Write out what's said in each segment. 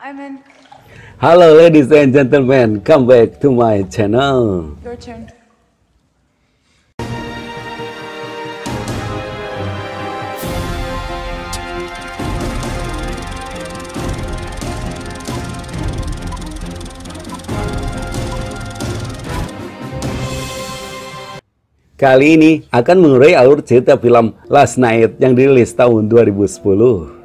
I'm in. Hello ladies and gentlemen, come back to my channel. Your turn. Kali ini akan mengurai alur cerita film Last Night yang dirilis tahun 2010.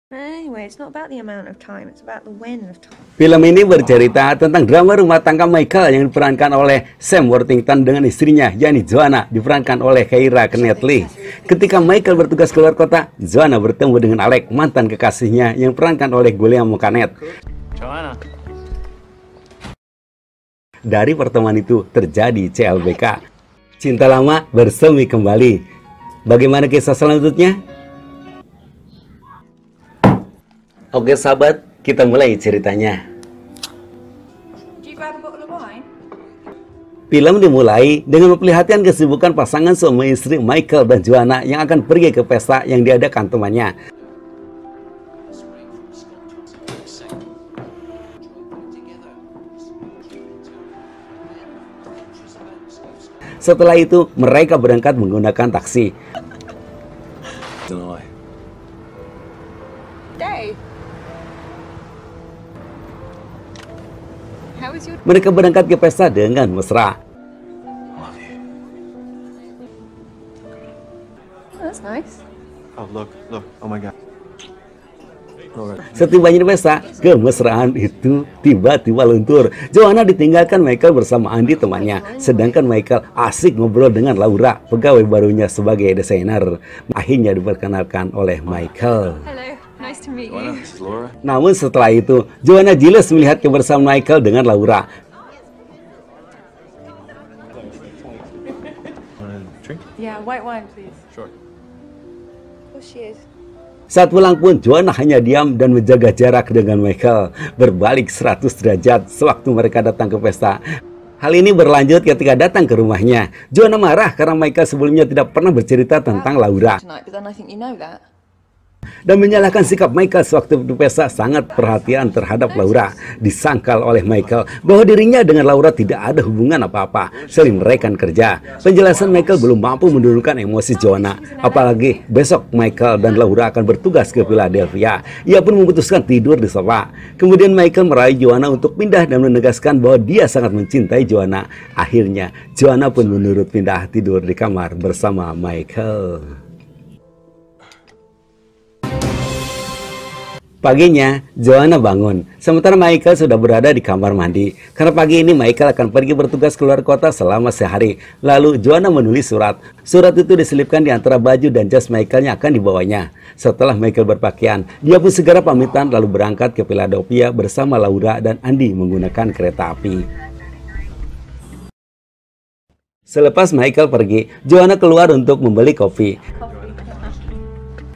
Anyway, it's not about the amount of time, it's about the when of time. Film ini bercerita tentang drama rumah tangga Michael yang diperankan oleh Sam Worthington dengan istrinya, yakni Joanna, diperankan oleh Keira Knightley. Ketika Michael bertugas keluar kota, Joanna bertemu dengan Alec, mantan kekasihnya yang diperankan oleh Guillaume Canet. Joanna. Dari pertemuan itu terjadi CLBK. Cinta lama bersemi kembali. Bagaimana kisah selanjutnya? Oke sahabat, kita mulai ceritanya. Do you grab a bottle of wine? Film dimulai dengan memperlihatkan kesibukan pasangan suami istri Michael dan Joanna yang akan pergi ke pesta yang diadakan temannya. Setelah itu, mereka berangkat menggunakan taksi. Dave. How was your... Mereka berangkat ke pesta dengan mesra. Oh, that's nice. Oh, look. Oh my God. Setibanya di pesta, kemesraan itu tiba-tiba luntur. Joanna ditinggalkan Michael bersama Andy temannya, sedangkan Michael asik ngobrol dengan Laura, pegawai barunya sebagai desainer. Akhirnya diperkenalkan oleh Michael. Hello, nice to meet Joanna, you. this is Laura. Namun setelah itu, Joanna jelas melihat kebersamaan Michael dengan Laura. Want a drink? Yeah, white wine, please. Sure. Of course she is. Saat pulang pun, Joanna hanya diam dan menjaga jarak dengan Michael, berbalik 100 derajat sewaktu mereka datang ke pesta. Hal ini berlanjut ketika datang ke rumahnya. Joanna marah karena Michael sebelumnya tidak pernah bercerita tentang Laura. Tonight, but then I think you know that. Dan menyalahkan sikap Michael sewaktu di pesta sangat perhatian terhadap Laura. Disangkal oleh Michael bahwa dirinya dengan Laura tidak ada hubungan apa-apa, sering mereka kerja. Penjelasan Michael belum mampu menurunkan emosi Joanna. Apalagi besok Michael dan Laura akan bertugas ke Philadelphia. Ia pun memutuskan tidur di sofa. Kemudian Michael merayu Joanna untuk pindah dan menegaskan bahwa dia sangat mencintai Joanna. Akhirnya Joanna pun menurut pindah tidur di kamar bersama Michael. Paginya, Joanna bangun, sementara Michael sudah berada di kamar mandi. Karena pagi ini Michael akan pergi bertugas keluar kota selama sehari. Lalu Joanna menulis surat. Surat itu diselipkan di antara baju dan jas Michael yang akan dibawanya. Setelah Michael berpakaian, dia pun segera pamitan lalu berangkat ke Philadelphia bersama Laura dan Andy menggunakan kereta api. Selepas Michael pergi, Joanna keluar untuk membeli kopi.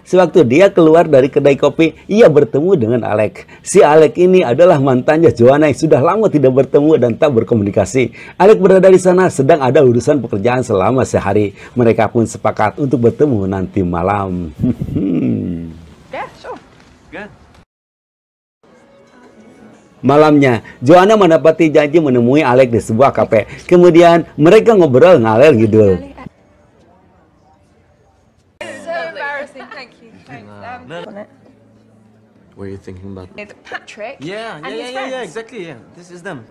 Sewaktu dia keluar dari kedai kopi, ia bertemu dengan Alec. Si Alec ini adalah mantannya Joanna yang sudah lama tidak bertemu dan tak berkomunikasi. Alec berada di sana sedang ada urusan pekerjaan selama sehari. Mereka pun sepakat untuk bertemu nanti malam. Yeah, sure. Good. Malamnya, Joanna mendapati janji menemui Alec di sebuah kafe. Kemudian mereka ngobrol ngalor ngidul. So embarrassing, thank you. Thanks. On it. What are you thinking about? Patrick Yeah, and his friends. exactly. Yeah, this is them.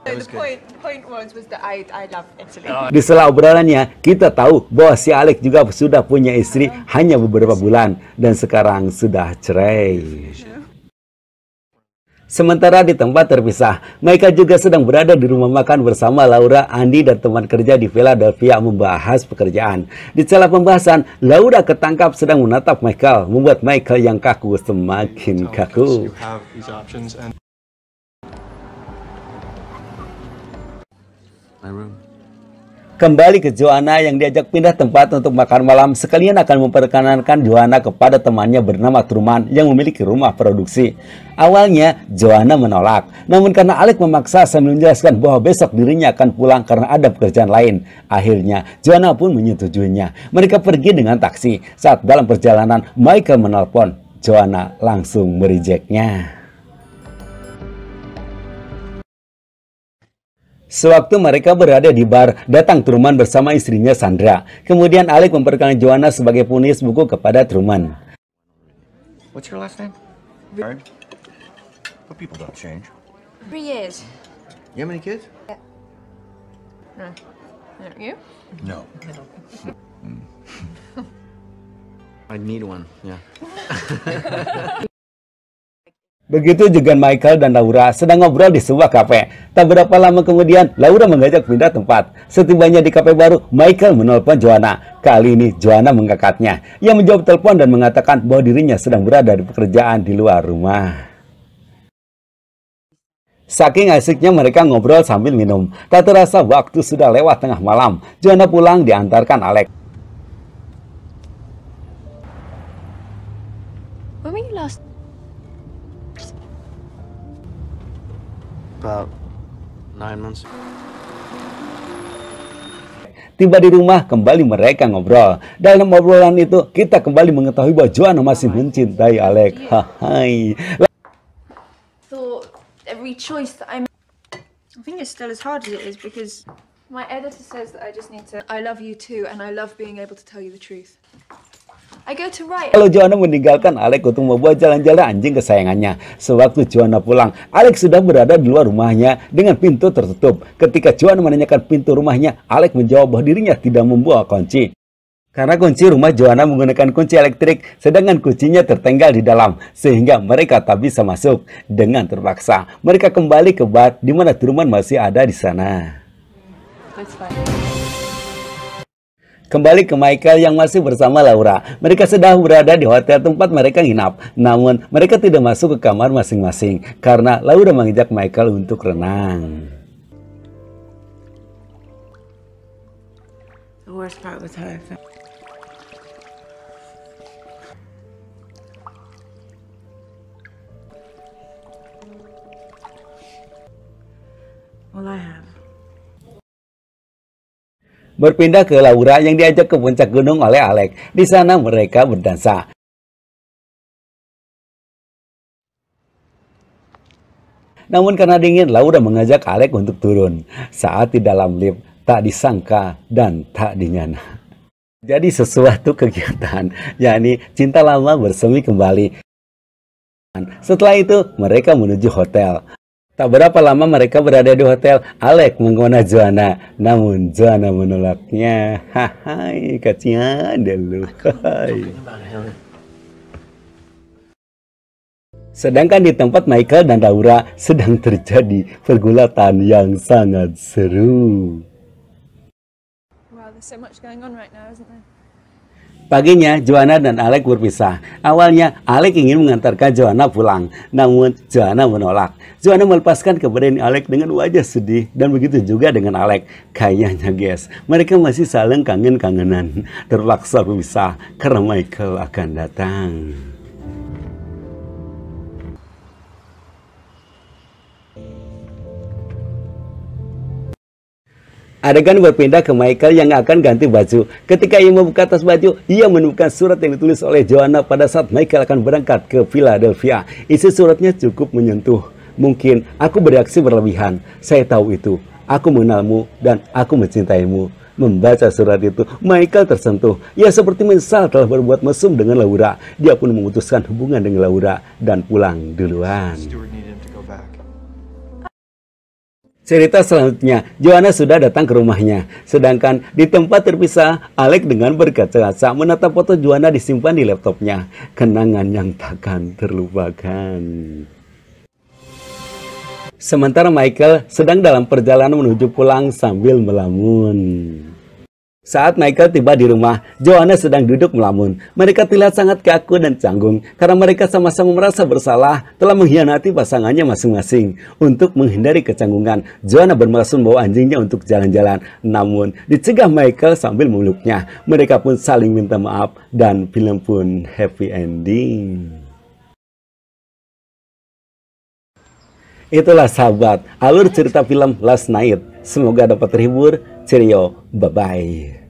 So was the good. point was that I love Italy. Di sela obrolannya, kita tahu bahwa si Alec juga sudah punya istri hanya beberapa bulan dan sekarang sudah cerai. Sementara di tempat terpisah, Michael juga sedang berada di rumah makan bersama Laura, Andy, dan teman kerja di Philadelphia membahas pekerjaan. Di celah pembahasan, Laura ketangkap sedang menatap Michael, membuat Michael yang kaku semakin kaku. You have these options and my room. Kembali ke Joanna yang diajak pindah tempat untuk makan malam, sekalian akan memperkenalkan Joanna kepada temannya bernama Truman yang memiliki rumah produksi. Awalnya Joanna menolak, namun karena Alec memaksa sambil menjelaskan bahwa besok dirinya akan pulang karena ada pekerjaan lain. Akhirnya Joanna pun menyetujuinya. Mereka pergi dengan taksi. Saat dalam perjalanan, Michael menelpon. Joanna langsung merejeknya. Sewaktu mereka berada di bar, datang Truman bersama istrinya Sandra. Kemudian Alec memperkenalkan Joanna sebagai penulis buku kepada Truman. What's your last name? Hard. But people don't change. 3 years. You have any kids? No. You? No. I need one, yeah. Begitu juga Michael dan Laura sedang ngobrol di sebuah kafe. Tak berapa lama kemudian, Laura mengajak pindah tempat. Setibanya di kafe baru, Michael menelpon Joanna. Kali ini, Joanna mengangkatnya. Ia menjawab telepon dan mengatakan bahwa dirinya sedang berada di pekerjaan di luar rumah. Saking asiknya mereka ngobrol sambil minum. Tak terasa waktu sudah lewat tengah malam. Joanna pulang diantarkan Alec. When were you last? About 9 months. Tiba di rumah, kembali mereka ngobrol. Dalam obrolan itu, kita kembali mengetahui bahwa Joanna masih mencintai Alec. Hai. Thought every choice that I think it's still as hard as it is because My editor says that I just need to. I love you too, and I love being able to tell you the truth. I go to write. Kalau Joanna meninggalkan Alec untuk membuat jalan-jalan anjing kesayangannya. Sewaktu Joanna pulang, Alec sudah berada di luar rumahnya dengan pintu tertutup. Ketika Joanna menanyakan pintu rumahnya, Alec menjawab bahwa dirinya tidak membawa kunci. Karena kunci rumah Joanna menggunakan kunci elektrik, sedangkan kuncinya tertinggal di dalam, sehingga mereka tak bisa masuk. Dengan terpaksa, mereka kembali ke bar di mana Truman masih ada di sana. That's fine. Kembali ke Michael yang masih bersama Laura. Mereka sedang berada di hotel tempat mereka nginap. Namun, mereka tidak masuk ke kamar masing-masing karena Laura mengajak Michael untuk renang. The worst part was her. Well, I have. Berpindah ke Laura yang diajak ke puncak gunung oleh Alec. Di sana mereka berdansa. Namun karena dingin, Laura mengajak Alec untuk turun. Saat di dalam lift, tak disangka dan tak dinyana. Jadi sesuatu kegiatan, yakni cinta lama bersemi kembali. Setelah itu, mereka menuju hotel. Tak berapa lama mereka berada di hotel, Alec menggoda Joanna. Namun Joanna menolaknya. Hai, kasihan dulu. Sedangkan di tempat Michael dan Laura sedang terjadi pergulatan yang sangat seru. Wow, there's so much going on right now, isn't there? Paginya, Joanna dan Alec berpisah. Awalnya, Alec ingin mengantarkan Joanna pulang. Namun, Joanna menolak. Joanna melepaskan keberanian Alec dengan wajah sedih. Dan begitu juga dengan Alec. Kayaknya, guys, mereka masih saling kangen-kangenan. Terpaksa berpisah karena Michael akan datang. Adegan berpindah ke Michael yang akan ganti baju. Ketika ia membuka tas baju, ia menemukan surat yang ditulis oleh Joanna pada saat Michael akan berangkat ke Philadelphia. Isi suratnya cukup menyentuh. Mungkin aku bereaksi berlebihan. Saya tahu itu. Aku mengenalmu dan aku mencintaimu. Membaca surat itu, Michael tersentuh. Ia seperti menyesal telah berbuat mesum dengan Laura. Dia pun memutuskan hubungan dengan Laura dan pulang duluan. Stuart needed him to go back. Cerita selanjutnya, Joanna sudah datang ke rumahnya. Sedangkan di tempat terpisah, Alec dengan berkaca-kaca menatap foto Joanna disimpan di laptopnya. Kenangan yang takkan terlupakan. Sementara Michael sedang dalam perjalanan menuju pulang sambil melamun. Saat Michael tiba di rumah, Joanna sedang duduk melamun. Mereka terlihat sangat kaku dan canggung karena mereka sama-sama merasa bersalah telah mengkhianati pasangannya masing-masing. Untuk menghindari kecanggungan, Joanna bermaksud membawa anjingnya untuk jalan-jalan. Namun, dicegah Michael sambil memeluknya. Mereka pun saling minta maaf dan film pun happy ending. Itulah sahabat, alur cerita film Last Night. Semoga dapat terhibur. Cheerio, bye-bye.